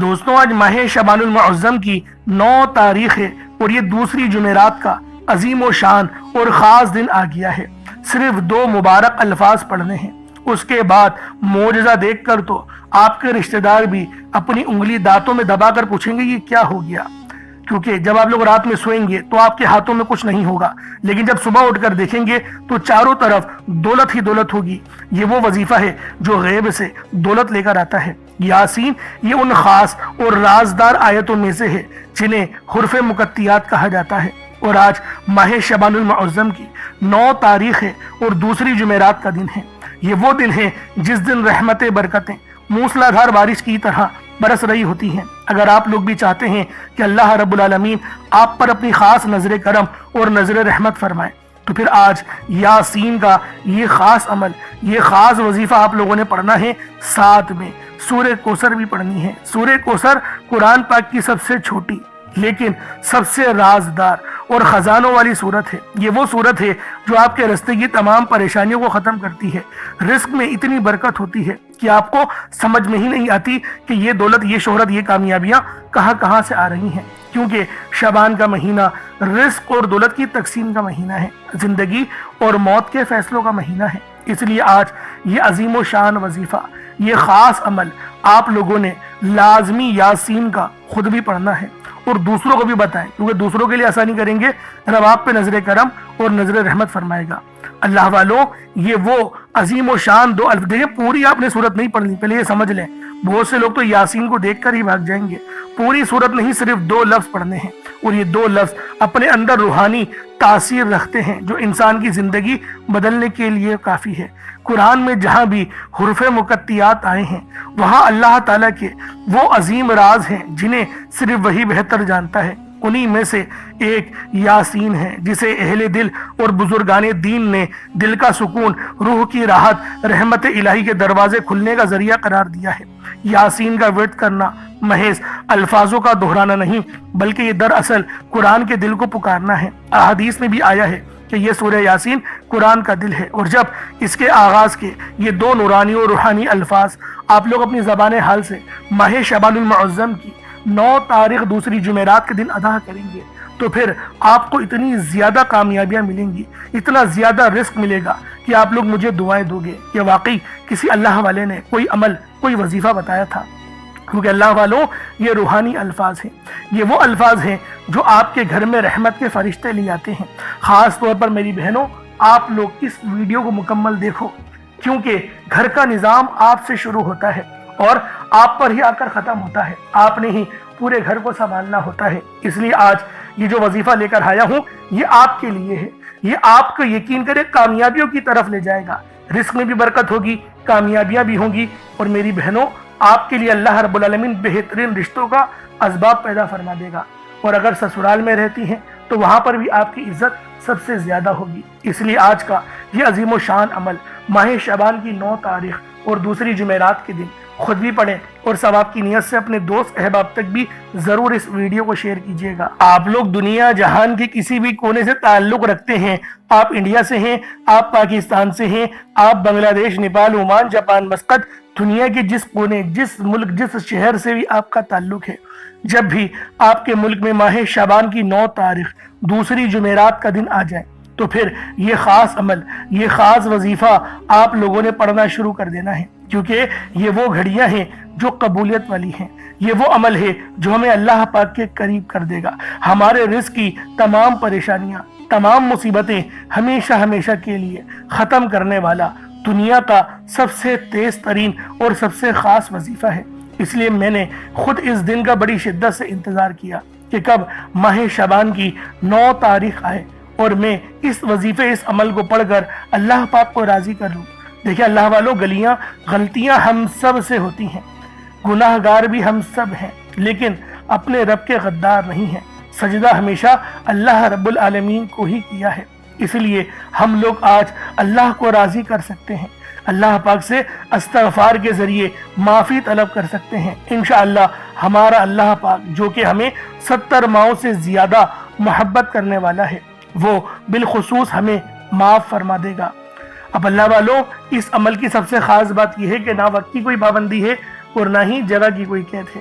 دوستوں آج ماہ شعبان المعظم کی 9 تاریخ ہے اور یہ دوسری جمعرات کا عظیم و شان اور خاص دن آ گیا ہے۔ صرف 2 مبارک الفاظ پڑھنے ہیں، اس کے بعد معجزہ دیکھ کر تو آپ کے رشتہ دار بھی اپنی انگلی دانتوں میں دبا کر پوچھیں گے یہ کیا ہو گیا، کیونکہ جب آپ لوگ رات میں سوئیں گے تو آپ کے ہاتھوں میں کچھ نہیں ہوگا، لیکن جب صبح اٹھ کر دیکھیں گے تو چاروں طرف دولت ہی دولت ہوگی۔ یہ وہ وظیفہ ہے جو غیب سے دولت لے کر آتا ہے۔ یاسین یہ ان خاص اور رازدار آیتوں میں سے ہے جنہیں حروف مقطعات کہا جاتا ہے، اور آج ماہ شعبان المعظم کی 9 تاریخ ہے اور دوسری جمعرات کا دن ہے۔ یہ وہ دن ہے جس دن رحمتیں برکتیں موسلادھار بارش کی طرح برس رہی ہوتی ہیں۔ اگر آپ لوگ بھی چاہتے ہیں کہ اللہ رب العالمین آپ پر اپنی خاص نظر کرم اور نظر رحمت فرمائے تو پھر آج یاسین کا یہ خاص عمل، یہ خاص وظیفہ آپ لوگوں نے پڑھنا ہے۔ ساتھ میں سورہ کوثر بھی پڑھنی ہے۔ سورہ کوثر قرآن پاک کی سب سے چھوٹی لیکن سب سے رازدار اور خزانوں والی صورت ہے۔ یہ وہ صورت ہے جو آپ کے راستے کی تمام پریشانیوں کو ختم کرتی ہے۔ رزق میں اتنی برکت ہوتی ہے کہ آپ کو سمجھ میں ہی نہیں آتی کہ یہ دولت، یہ شہرت، یہ کامیابیاں کہاں سے آ رہی ہیں، کیونکہ شعبان کا مہینہ رزق اور دولت کی تقسیم کا مہینہ ہے، زندگی اور موت کے فیصلوں کا مہینہ ہے۔ اس لیے آج یہ عظیم و شان وظیفہ، یہ خاص عمل آپ لوگوں نے لازمی یاسین کا خود بھی پڑھنا ہے اور دوسروں کو بھی بتائیں، کیونکہ دوسروں کے لیے آسانی کریں گے رب آپ پہ نظر کرم اور نظر رحمت فرمائے گا۔ اللہ والوں، یہ وہ عظیم و شان 2 الف، دیکھیں پوری آپ نے صورت نہیں پڑھنی، پہلے یہ سمجھ لیں۔ بہت سے لوگ تو یاسین کو دیکھ کر ہی بھاگ جائیں گے۔ پوری صورت نہیں، صرف 2 لفظ پڑھنے ہیں، اور یہ 2 لفظ اپنے اندر روحانی تاثیر رکھتے ہیں جو انسان کی زندگی بدلنے کے لیے کافی ہے۔ قرآن میں جہاں بھی حروف مقطعات آئے ہیں وہاں اللہ تعالیٰ کے وہ عظیم راز ہیں جنہیں صرف وہی بہتر جانتا ہے۔ انہی میں سے ایک یاسین ہے جسے اہل دل اور بزرگان دین نے دل کا سکون، روح کی راحت، رحمت الہی کے دروازے کھلنے کا ذریعہ قرار دیا ہے۔ یاسین کا ورد کرنا محض الفاظوں کا دہرانا نہیں بلکہ یہ دراصل قرآن کے دل کو پکارنا ہے۔ احادیث میں بھی آیا ہے کہ یہ سورہ یاسین قرآن کا دل ہے، اور جب اس کے آغاز کے یہ 2 نورانی اور روحانی الفاظ آپ لوگ اپنی زبان حال سے ماہ شعبان المعظم کی 9 تاریخ دوسری جمعرات کے دن ادا کریں گے تو پھر آپ کو اتنی زیادہ کامیابیاں ملیں گی، اتنا زیادہ رزق ملے گا کہ آپ لوگ مجھے دعائیں دو گے کہ واقعی کسی اللہ والے نے کوئی عمل، کوئی وظیفہ بتایا تھا۔ کیونکہ اللہ والوں، یہ روحانی الفاظ ہیں، یہ وہ الفاظ ہیں جو آپ کے گھر میں رحمت کے فرشتے لے آتے ہیں۔ خاص طور پر میری بہنوں، آپ لوگ اس ویڈیو کو مکمل دیکھو، کیونکہ گھر کا نظام آپ سے شروع ہوتا ہے اور آپ پر ہی آ کر ختم ہوتا ہے۔ آپ نے ہی پورے گھر کو سنبھالنا ہوتا ہے۔ اس لیے آج یہ جو وظیفہ لے کر آیا ہوں یہ آپ کے لیے ہے۔ یہ آپ کو یقین کرے کامیابیوں کی طرف لے جائے گا، رزق میں بھی برکت ہوگی، کامیابیاں بھی ہوں گی، اور میری بہنوں آپ کے لیے اللہ رب العالمین بہترین رشتوں کا اسباب پیدا فرما دے گا، اور اگر سسرال میں رہتی ہیں تو وہاں پر بھی آپ کی عزت سب سے زیادہ ہوگی۔ اس لیے آج کا یہ عظیم و شان عمل ماہ شعبان کی 9 تاریخ اور دوسری جمعرات کے دن خود بھی پڑھیں، اور ثواب کی نیت سے اپنے دوست احباب تک بھی ضرور اس ویڈیو کو شیئر کیجیے گا۔ آپ لوگ دنیا جہان کے کسی بھی کونے سے تعلق رکھتے ہیں، آپ انڈیا سے ہیں، آپ پاکستان سے ہیں، آپ بنگلہ دیش، نیپال، عمان، جاپان، مسقط، دنیا کے جس کونے، جس ملک، جس شہر سے بھی آپ کا تعلق ہے، جب بھی آپ کے ملک میں ماہ شعبان کی 9 تاریخ دوسری جمعرات کا دن آ جائے تو پھر یہ خاص عمل، یہ خاص وظیفہ آپ لوگوں نے پڑھنا شروع کر دینا ہے، کیونکہ یہ وہ گھڑیاں ہیں جو قبولیت والی ہیں۔ یہ وہ عمل ہے جو ہمیں اللہ پاک کے قریب کر دے گا، ہمارے رزق کی تمام پریشانیاں، تمام مصیبتیں ہمیشہ کے لیے ختم کرنے والا دنیا کا سب سے تیز ترین اور سب سے خاص وظیفہ ہے۔ اس لیے میں نے خود اس دن کا بڑی شدت سے انتظار کیا کہ کب ماہ شعبان کی 9 تاریخ آئے اور میں اس وظیفے، اس عمل کو پڑھ کر اللہ پاک کو راضی کر لوں۔ دیکھیں اللہ والوں، غلطیاں ہم سب سے ہوتی ہیں، گناہ گار بھی ہم سب ہیں، لیکن اپنے رب کے غدار نہیں ہیں۔ سجدہ ہمیشہ اللہ رب العالمین کو ہی کیا ہے، اس لیے ہم لوگ آج اللہ کو راضی کر سکتے ہیں، اللہ پاک سے استغفار کے ذریعے معافی طلب کر سکتے ہیں۔ انشاءاللہ ہمارا اللہ پاک جو کہ ہمیں 70 ماؤں سے زیادہ محبت کرنے والا ہے، وہ بالخصوص ہمیں معاف فرما دے گا۔ اب اللہ والوں، اس عمل کی سب سے خاص بات یہ ہے کہ نہ وقت کی کوئی پابندی ہے اور نہ ہی جگہ کی کوئی قید ہے۔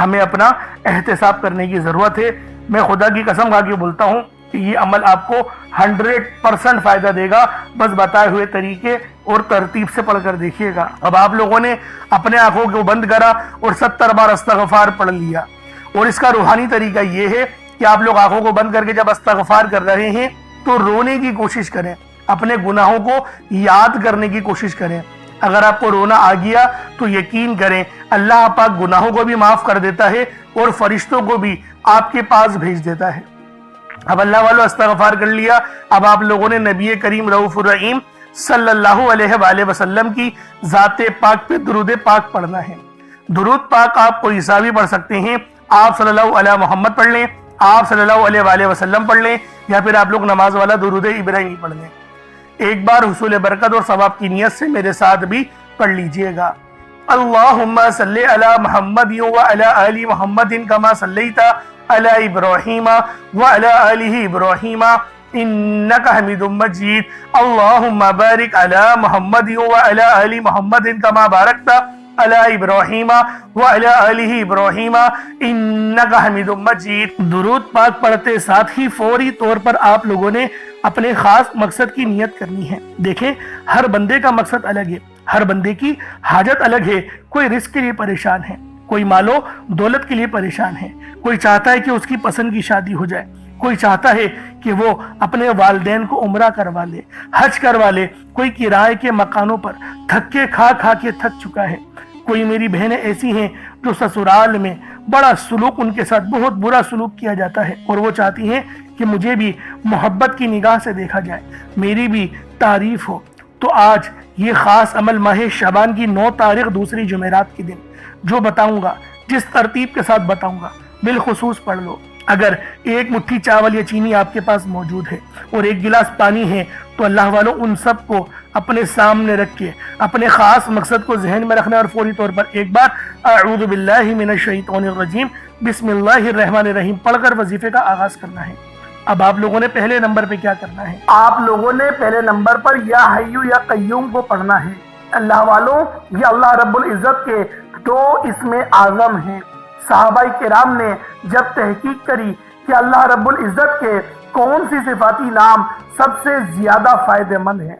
ہمیں اپنا احتساب کرنے کی ضرورت ہے۔ میں خدا کی قسم کھا کے بولتا ہوں کہ یہ عمل آپ کو 100% فائدہ دے گا، بس بتائے ہوئے طریقے اور ترتیب سے پڑھ کر دیکھیے گا۔ اب آپ لوگوں نے اپنے آنکھوں کو بند کرا اور 70 بار استغفار پڑھ لیا، اور اس کا روحانی طریقہ یہ ہے کہ آپ لوگ آنکھوں کو بند کر کے جب استغفار کر رہے ہیں تو رونے کی کوشش کریں، اپنے گناہوں کو یاد کرنے کی کوشش کریں۔ اگر آپ کو رونا آ گیا تو یقین کریں اللہ پاک گناہوں کو بھی معاف کر دیتا ہے اور فرشتوں کو بھی آپ کے پاس بھیج دیتا ہے۔ اب اللہ والو استغفار کر لیا، اب آپ لوگوں نے نبی کریم رؤوف الرحیم صلی اللہ علیہ وآلہ وسلم کی ذات پاک پہ درود پاک پڑھنا ہے۔ درود پاک آپ کوئی سا بھی پڑھ سکتے ہیں، آپ صلی اللہ علیہ محمد پڑھ لیں، آپ صلی اللہ علیہ وآلہ وسلم پڑھ لیں، یا پھر آپ لوگ نماز والا درود ابراہیمی پڑھ لیں۔ ایک بار حصول برکت اور ثواب کی نیت سے میرے ساتھ بھی پڑھ لیجئے گا۔ اللہم صلی علی محمد وعلی آل محمد کما صلیت علی ابراہیم وعلی آل ابراہیم انک حمید مجید۔ اللہم بارک علی محمد وعلی آل محمد کما بارکت علی ابراہیم وعلی آل ابراہیم انک حمید مجید۔ درود پاک پڑھتے ساتھ ہی فوری طور پر آپ لوگوں نے اپنے خاص مقصد کی نیت کرنی ہے۔ دیکھیں ہر بندے کا مقصد الگ ہے، ہر بندے کی حاجت الگ ہے۔ کوئی رزق کے لیے پریشان ہے، کوئی مال و دولت کے لیے پریشان ہے، کوئی چاہتا ہے کہ اس کی پسند کی شادی ہو جائے، کوئی چاہتا ہے کہ وہ اپنے والدین کو عمرہ کروا لے، حج کروا لے، کوئی کرائے کے مکانوں پر تھکے کھا کھا کے تھک چکا ہے۔ کوئی میری بہنیں ایسی ہیں جو سسرال میں بڑا سلوک ان کے ساتھ بہت برا سلوک کیا جاتا ہے، اور وہ چاہتی ہیں کہ مجھے بھی محبت کی نگاہ سے دیکھا جائے، میری بھی تعریف ہو۔ تو آج یہ خاص عمل ماہ شعبان کی 9 تاریخ دوسری جمعرات کے دن جو بتاؤں گا، جس ترتیب کے ساتھ بتاؤں گا، بالخصوص پڑھ لو۔ اگر ایک مٹھی چاول یا چینی آپ کے پاس موجود ہے اور ایک گلاس پانی ہے تو اللہ والوں ان سب کو اپنے سامنے رکھ کے اپنے خاص مقصد کو ذہن میں رکھنا، اور فوری طور پر ایک بار اعوذ باللہ من الشیطان الرجیم بسم اللہ الرحمن الرحیم پڑھ کر وظیفے کا آغاز کرنا ہے۔ اب آپ لوگوں نے پہلے نمبر پہ کیا کرنا ہے؟ آپ لوگوں نے پہلے نمبر پر یا حیو یا قیوم کو پڑھنا ہے۔ اللہ والوں، یہ اللہ رب العزت کے 2 اسم اعظم ہیں۔ صحابہ کرام نے جب تحقیق کری کہ اللہ رب العزت کے کون سی صفاتی نام سب سے زیادہ فائدہ مند ہیں،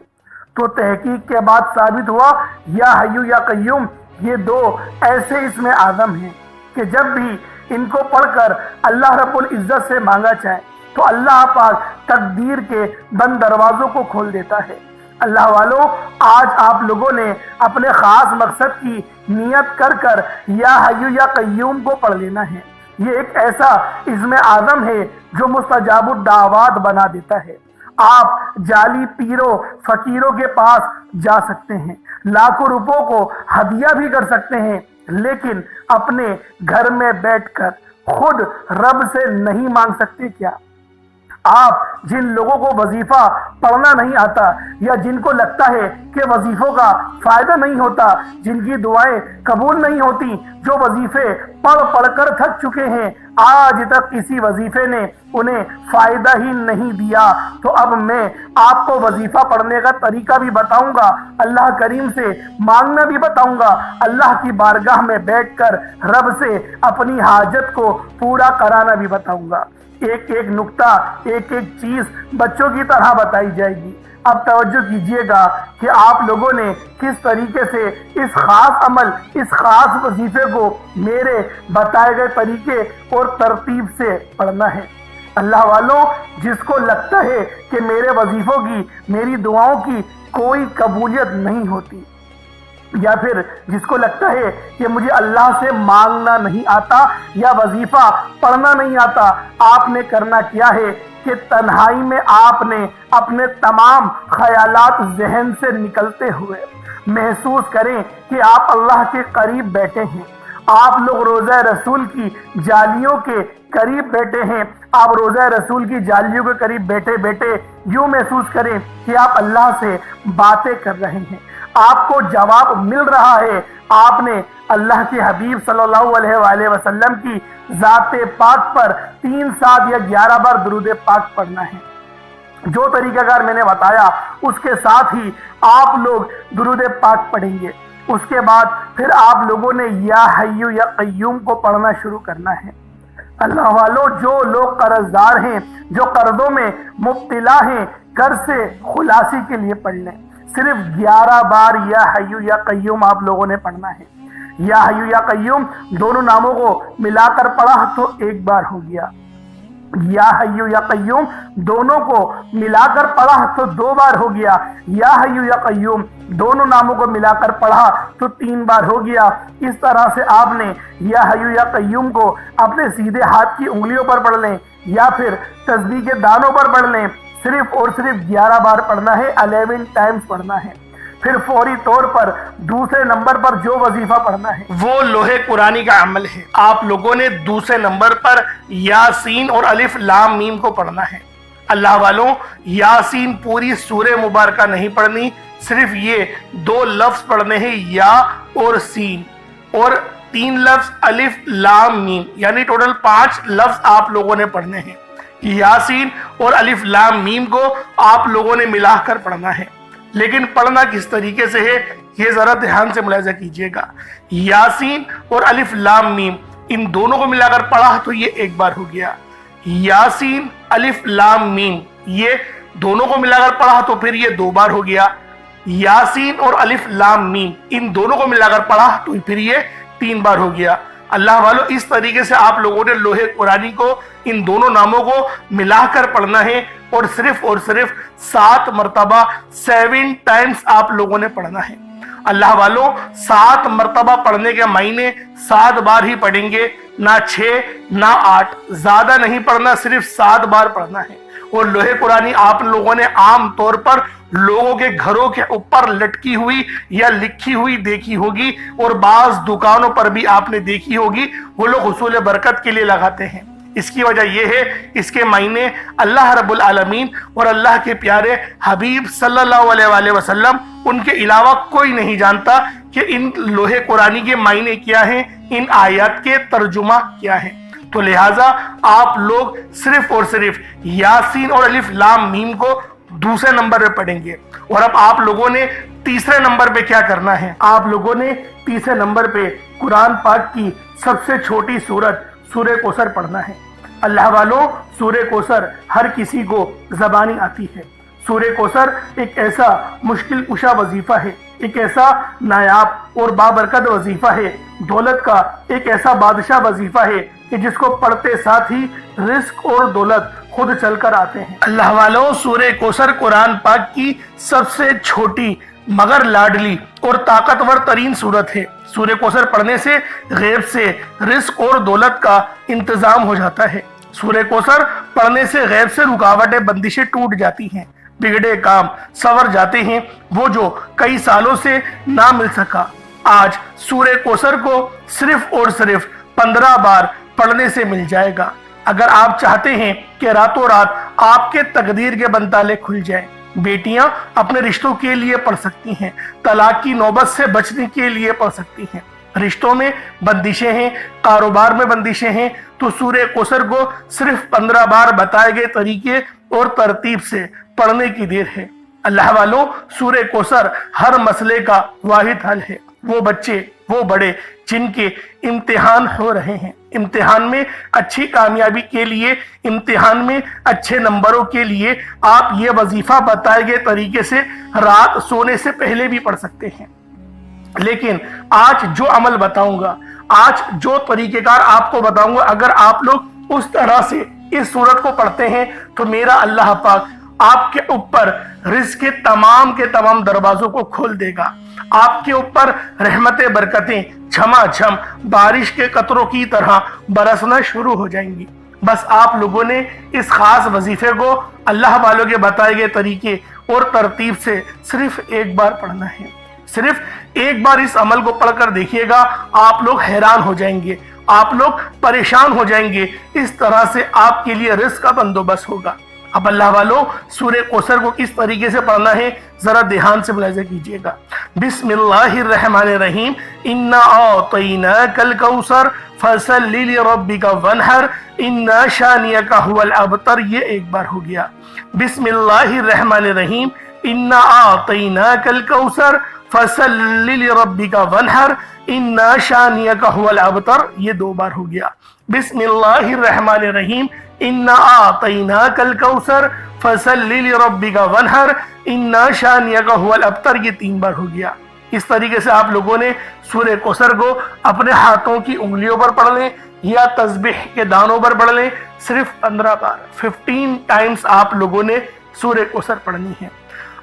تو تحقیق کے بعد ثابت ہوا یا حیو یا قیوم یہ 2 ایسے اسم اعظم ہیں کہ جب بھی ان کو پڑھ کر اللہ رب العزت سے مانگا جائے تو اللہ پاک تقدیر کے بند دروازوں کو کھول دیتا ہے۔ اللہ والوں، آج آپ لوگوں نے اپنے خاص مقصد کی نیت کر کر یا حیو یا قیوم کو پڑھ لینا ہے۔ یہ ایک ایسا اسم اعظم ہے جو مستجاب الدعوات بنا دیتا ہے۔ آپ جعلی پیروں فقیروں کے پاس جا سکتے ہیں، لاکھوں روپوں کو ہدیہ بھی کر سکتے ہیں، لیکن اپنے گھر میں بیٹھ کر خود رب سے نہیں مانگ سکتے کیا؟ آپ جن لوگوں کو وظیفہ پڑھنا نہیں آتا، یا جن کو لگتا ہے کہ وظیفوں کا فائدہ نہیں ہوتا، جن کی دعائیں قبول نہیں ہوتی، جو وظیفے پڑھ پڑھ کر تھک چکے ہیں، آج تک کسی وظیفے نے انہیں فائدہ ہی نہیں دیا، تو اب میں آپ کو وظیفہ پڑھنے کا طریقہ بھی بتاؤں گا، اللہ کریم سے مانگنا بھی بتاؤں گا، اللہ کی بارگاہ میں بیٹھ کر رب سے اپنی حاجت کو پورا کرانا بھی بتاؤں گا۔ ایک ایک نقطہ، ایک ایک چیز بچوں کی طرح بتائی جائے گی۔ اب توجہ کیجئے گا کہ آپ لوگوں نے کس طریقے سے اس خاص عمل، اس خاص وظیفے کو میرے بتائے گئے طریقے اور ترتیب سے پڑھنا ہے۔ اللہ والوں، جس کو لگتا ہے کہ میرے وظیفوں کی، میری دعاؤں کی کوئی قبولیت نہیں ہوتی، یا پھر جس کو لگتا ہے کہ مجھے اللہ سے مانگنا نہیں آتا یا وظیفہ پڑھنا نہیں آتا، آپ نے کرنا کیا ہے کہ تنہائی میں آپ نے اپنے تمام خیالات ذہن سے نکلتے ہوئے محسوس کریں کہ آپ اللہ کے قریب بیٹھے ہیں، آپ لوگ روضہ رسول کی جالیوں کے قریب بیٹھے ہیں، آپ روضہ رسول کی جالیوں کے قریب بیٹھے بیٹھے یوں محسوس کریں کہ آپ اللہ سے باتیں کر رہے ہیں، آپ کو جواب مل رہا ہے۔ آپ نے اللہ کے حبیب صلی اللہ علیہ وآلہ وسلم کی ذات پاک پر 3 7 یا 11 بار درود پاک پڑھنا ہے۔ جو طریقہ کار میں نے بتایا اس کے ساتھ ہی آپ لوگ درود پاک پڑھیں گے۔ اس کے بعد پھر آپ لوگوں نے یا حیو یا قیوم کو پڑھنا شروع کرنا ہے۔ اللہ والو، جو لوگ قرض دار ہیں، جو قرضوں میں مبتلا ہیں، قرض سے خلاصی کے لیے پڑھ لیں۔ صرف 11 بار یا حیو یا قیوم آپ لوگوں نے پڑھنا ہے۔ یا حیو یا قیوم دونوں ناموں کو ملا کر پڑھا تو ایک بار ہو گیا، یا حیو یا قیوم دونوں کو ملا کر پڑھا تو 2 بار ہو گیا، یا حیو یا قیوم دونوں ناموں کو ملا کر پڑھا تو 3 بار ہو گیا۔ اس طرح سے آپ نے یا حیو یا قیوم کو اپنے سیدھے ہاتھ کی انگلیوں پر پڑھ لیں یا پھر تسبیح کے دانوں پر پڑھ لیں۔ صرف اور صرف 11 بار پڑھنا ہے، 11 ٹائمز پڑھنا ہے۔ پھر فوری طور پر دوسرے نمبر پر جو وظیفہ پڑھنا ہے وہ لوحے قرآنی کا عمل ہے۔ آپ لوگوں نے دوسرے نمبر پر یاسین اور الف لام میم کو پڑھنا ہے۔ اللہ والوں، یاسین پوری سورہ مبارکہ نہیں پڑھنی، صرف یہ 2 لفظ پڑھنے ہیں، یا اور سین، اور 3 لفظ الف لام میم، یعنی ٹوٹل 5 لفظ آپ لوگوں نے پڑھنے ہیں۔ یاسین اور الف لام میم کو آپ لوگوں نے ملا کر پڑھنا ہے، لیکن پڑھنا کس طریقے سے ہے یہ ذرا دھیان سے ملاحظہ کیجئے گا۔ یاسین اور الف لام میم ان دونوں کو ملا کر پڑھا تو یہ ایک بار ہو گیا، یاسین الف لام میم یہ دونوں کو ملا کر پڑھا تو پھر یہ 2 بار ہو گیا، یاسین اور الف لام میم ان دونوں کو ملا کر پڑھا تو پھر یہ 3 بار ہو گیا۔ اللہ والو، اس طریقے سے آپ لوگوں نے لوحے قرآنی کو ان دونوں ناموں کو ملا کر پڑھنا ہے، اور صرف 7 مرتبہ 7 ٹائمز آپ لوگوں نے پڑھنا ہے۔ اللہ والو، 7 مرتبہ پڑھنے کے معنی 7 بار ہی پڑھیں گے، نہ 6 نہ 8، زیادہ نہیں پڑھنا، صرف 7 بار پڑھنا ہے۔ اور لوحے قرآنی آپ لوگوں نے عام طور پر لوگوں کے گھروں کے اوپر لٹکی ہوئی یا لکھی ہوئی دیکھی ہوگی، اور بعض دکانوں پر بھی آپ نے دیکھی ہوگی، وہ لوگ حصول برکت کے لیے لگاتے ہیں۔ اس کی وجہ یہ ہے، اس کے معنی اللہ رب العالمین اور اللہ کے پیارے حبیب صلی اللہ علیہ وآلہ وسلم ان کے علاوہ کوئی نہیں جانتا کہ ان لوحے قرآنی کے معنی کیا ہیں، ان آیات کے ترجمہ کیا ہے۔ تو لہٰذا آپ لوگ صرف اور صرف یاسین اور الف لام میم کو دوسرے نمبر پہ پڑھیں گے۔ اور اب آپ لوگوں نے تیسرے نمبر پہ کیا کرنا ہے؟ آپ لوگوں نے تیسرے نمبر پہ قرآن پاک کی سب سے چھوٹی سورت سورہ کوثر پڑھنا ہے۔ اللہ والوں، سورہ کوثر ہر کسی کو زبانی آتی ہے۔ سورہ کوثر ایک ایسا مشکل کشا وظیفہ ہے، ایک ایسا نایاب اور بابرکت وظیفہ ہے، دولت کا ایک ایسا بادشاہ وظیفہ ہے کہ جس کو پڑھتے ساتھ ہی رزق اور دولت خود چل کر آتے ہیں۔ اللہ والوں، سورہ کوثر قرآن پاک کی سب سے چھوٹی مگر لاڈلی اور طاقتور ترین سورت ہے۔ سورہ کوثر پڑھنے سے غیب سے رزق اور دولت کا انتظام ہو جاتا ہے۔ سورہ کوثر پڑھنے سے غیب سے رکاوٹیں بندشیں ٹوٹ جاتی ہیں، بگڑے کام سنور جاتے ہیں، وہ جو کئی سالوں سے نہ مل سکا آج سورہ کوثر کو صرف اور صرف 15 بار پڑھنے سے مل جائے گا۔ اگر آپ چاہتے ہیں کہ راتوں رات آپ کے تقدیر کے بنتالے کھل جائیں، بیٹیاں اپنے رشتوں کے لیے پڑھ سکتی ہیں، طلاق کی نوبت سے بچنے کے لیے پڑھ سکتی ہیں، رشتوں میں بندشیں ہیں، کاروبار میں بندشیں ہیں، تو سورہ کوثر کو صرف 15 بار بتائے گئے طریقے اور ترتیب سے پڑھنے کی دیر ہے۔ اللہ والوں، سورہ کوثر ہر مسئلے کا واحد حل ہے۔ وہ بچے، وہ بڑے جن کے امتحان ہو رہے ہیں، امتحان میں اچھی کامیابی کے لیے، امتحان میں اچھے نمبروں کے لیے آپ یہ وظیفہ بتائے گئے طریقے سے رات سونے سے پہلے بھی پڑھ سکتے ہیں۔ لیکن آج جو عمل بتاؤں گا، آج جو طریقہ کار آپ کو بتاؤں گا، اگر آپ لوگ اس طرح سے اس سورت کو پڑھتے ہیں تو میرا اللہ پاک آپ کے اوپر رزق کے تمام دروازوں کو کھول دے گا۔ آپ کے اوپر رحمتیں، برکتیں جھما جھم بارش کے قطروں کی طرح برسنا شروع ہو جائیں گی۔ بس آپ لوگوں نے اس خاص وظیفے کو اللہ والوں کے بتائے گئے طریقے اور ترتیب سے صرف ایک بار پڑھنا ہے۔ صرف ایک بار اس عمل کو پڑھ کر دیکھیے گا، آپ لوگ حیران ہو جائیں گے، آپ لوگ پریشان ہو جائیں گے، اس طرح سے آپ کے لیے رزق کا بندوبست ہوگا۔ اب اللہ والوں، سورہ کوثر کو کس طریقے سے پڑھنا ہے ذرا دھیان سے ملاحظہ کیجئے گا۔ بسم اللہ الرحمن الرحیم، انا اعطیناک الکوثر فصل لربک وانحر ان شانئک هو الابتر، یہ ایک بار ہو گیا۔ بسم اللہ الرحمن الرحیم، انا اعطیناک الکوثر فصل لربک وانحر ان شانئک هو الابتر، یہ 2 بار ہو گیا۔ بسم اللہ الرحمن الرحیم انا اعطیناک الکوثر فصل لربک وانحر ان شانئک هو الابتر، یہ 3 بار ہو گیا۔ اس طریقے سے آپ لوگوں نے سورہ کوثر کو اپنے ہاتھوں کی انگلیوں پر پڑھ لیں یا تسبیح کے دانوں پر پڑھ لیں، صرف 15 بار 15 ٹائمز آپ لوگوں نے سورہ کوثر پڑھنی ہے۔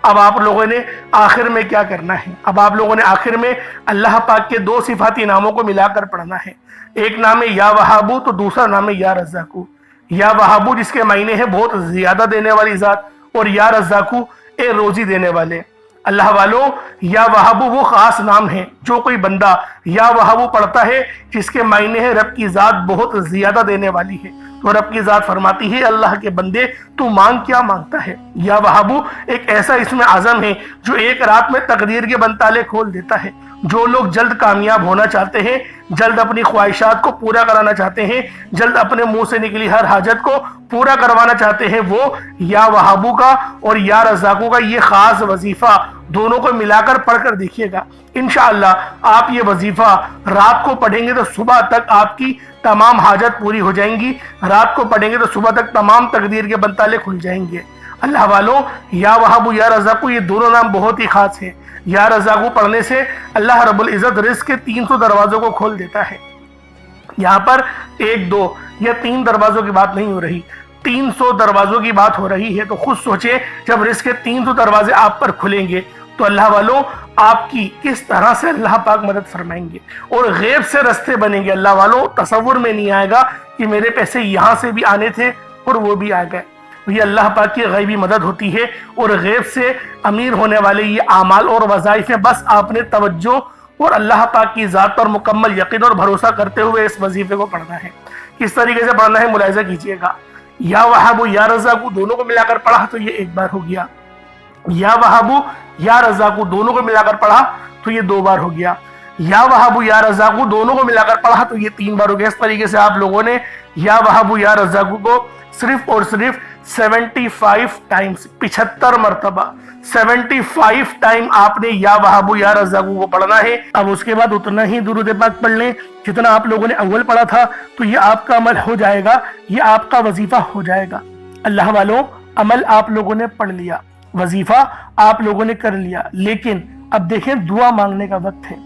اب آپ لوگوں نے آخر میں کیا کرنا ہے؟ اب آپ لوگوں نے آخر میں اللہ پاک کے 2 صفاتی ناموں کو ملا کر پڑھنا ہے۔ ایک نام ہے یا وہابو، تو دوسرا نام ہے یا رزاقو۔ یا وہابو جس کے معنی ہے بہت زیادہ دینے والی ذات، اور یا رزاقو اے روزی دینے والے۔ اللہ والوں، یا وہابو وہ خاص نام ہے، جو کوئی بندہ یا وہابو پڑھتا ہے جس کے معنی ہے رب کی ذات بہت زیادہ دینے والی ہے، تو رب کی ذات فرماتی ہے اللہ کے بندے تو مانگ کیا مانگتا ہے۔ یا وہابو ایک ایسا اسم اعظم ہے جو ایک رات میں تقدیر کے بند تالے کھول دیتا ہے۔ جو لوگ جلد کامیاب ہونا چاہتے ہیں، جلد اپنی خواہشات کو پورا کرانا چاہتے ہیں، جلد اپنے منہ سے نکلی ہر حاجت کو پورا کروانا چاہتے ہیں، وہ یا وہابو کا اور یا رزاقو کا یہ خاص وظیفہ دونوں کو ملا کر پڑھ کر دیکھیے گا۔ انشاءاللہ آپ یہ وظیفہ رات کو پڑھیں گے تو صبح تک آپ کی تمام حاجت پوری ہو جائیں گی، رات کو پڑھیں گے تو صبح تک تمام تقدیر کے بند تالے کھل جائیں گے۔ اللہ والوں، یا وہابو یا رزاقو یہ دونوں نام بہت ہی خاص ہیں۔ یا رزاقو پڑھنے سے اللہ رب العزت رزق کے 300 دروازوں کو کھول دیتا ہے۔ یہاں پر 1 2 یا 3 دروازوں کی بات نہیں ہو رہی، 300 دروازوں کی بات ہو رہی ہے۔ تو خود سوچیں جب رزق کے 300 دروازے آپ پر کھلیں گے تو اللہ والوں آپ کی کس طرح سے اللہ پاک مدد فرمائیں گے، اور غیب سے رستے بنیں گے۔ اللہ والوں تصور میں نہیں آئے گا کہ میرے پیسے یہاں سے بھی آنے تھے اور وہ بھی آ گئے۔ یہ اللہ پاک کی غیبی مدد ہوتی ہے، اور غیب سے امیر ہونے والے یہ اعمال اور وظائف ہیں۔ بس آپ نے توجہ اور اللہ پاک کی ذات پر مکمل یقین اور بھروسہ کرتے ہوئے اس وظیفے کو پڑھنا ہے۔ کس طریقے سے پڑھنا ہے ملاحظہ کیجئے گا۔ یا وہابو یا رزاقو دونوں کو ملا کر پڑھا تو یہ 1 بار ہو گیا۔ یا وہابو یا رزاقو دونوں کو ملا کر پڑھا تو یہ 2 بار ہو گیا۔ یا وہابو یا رزاقو دونوں کو ملا کر پڑھا تو یہ 3 بار ہو گیا۔ اس طریقے سے آپ لوگوں نے یا وہابو یا رزاقو کو صرف اور صرف 75 ٹائمز 75 مرتبہ 75 ٹائم آپ نے یا وہابو یا رزاقو کو پڑھنا ہے۔ اب اس کے بعد اتنا ہی درود پاک پڑھ لیں جتنا آپ لوگوں نے اول پڑھا تھا، تو یہ آپ کا عمل ہو جائے گا، یہ آپ کا وظیفہ ہو جائے گا۔ اللہ والوں، عمل آپ لوگوں نے پڑھ لیا، وظیفہ آپ لوگوں نے کر لیا، لیکن اب دیکھیں دعا مانگنے کا وقت ہے۔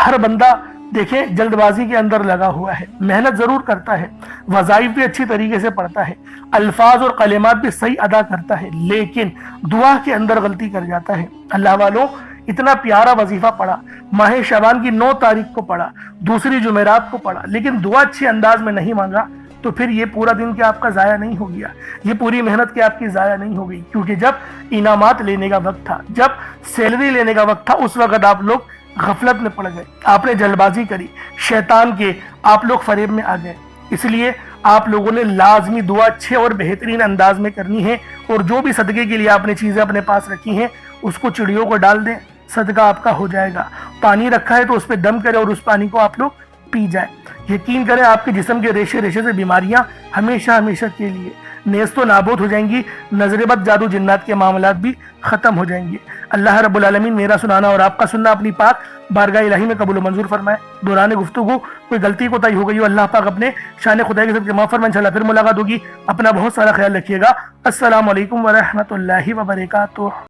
ہر بندہ دیکھیں جلد بازی کے اندر لگا ہوا ہے، محنت ضرور کرتا ہے، وظائف بھی اچھی طریقے سے پڑھتا ہے، الفاظ اور کلمات بھی صحیح ادا کرتا ہے، لیکن دعا کے اندر غلطی کر جاتا ہے۔ اللہ والوں، اتنا پیارا وظیفہ پڑھا، ماہ شعبان کی 9 تاریخ کو پڑھا، دوسری جمعرات کو پڑھا، لیکن دعا اچھے انداز میں نہیں مانگا، تو پھر یہ پورا دن کیا آپ کا ضائع نہیں ہو گیا، یہ پوری محنت کیا آپ کی ضائع نہیں ہو گئی؟ کیونکہ جب انعامات لینے کا وقت تھا، جب سیلری لینے کا وقت تھا، اس وقت آپ لوگ غفلت میں پڑ گئے، آپ نے جلد بازی کری، شیطان کے آپ لوگ فریب میں آ گئے۔ اس لیے آپ لوگوں نے لازمی دعا اچھے اور بہترین انداز میں کرنی ہے، اور جو بھی صدقے کے لیے آپ نے چیزیں اپنے پاس رکھی ہیں اس کو چڑیوں کو ڈال دیں، صدقہ آپ کا ہو جائے گا۔ پانی رکھا ہے تو اس پہ دم کرے اور اس پانی کو آپ لوگ پی جائیں۔ یقین کریں آپ کے جسم کے ریشے ریشے سے بیماریاں ہمیشہ ہمیشہ کے لیے نیست و نابود ہو جائیں گی، نظر بد جادو جنات کے معاملات بھی ختم ہو جائیں گے۔ اللہ رب العالمین میرا سنانا اور آپ کا سننا اپنی پاک بارگاہ الہی میں قبول و منظور فرمائے۔ دوران گفتگو کوئی غلطی کوتاہی ہو گئی ہو، اللہ پاک اپنے شان خدائی کے ساتھ معاف فرمائے۔ انشاءاللہ پھر ملاقات ہوگی، اپنا بہت سارا خیال رکھیے گا۔ السلام علیکم ورحمۃ اللہ وبرکاتہ۔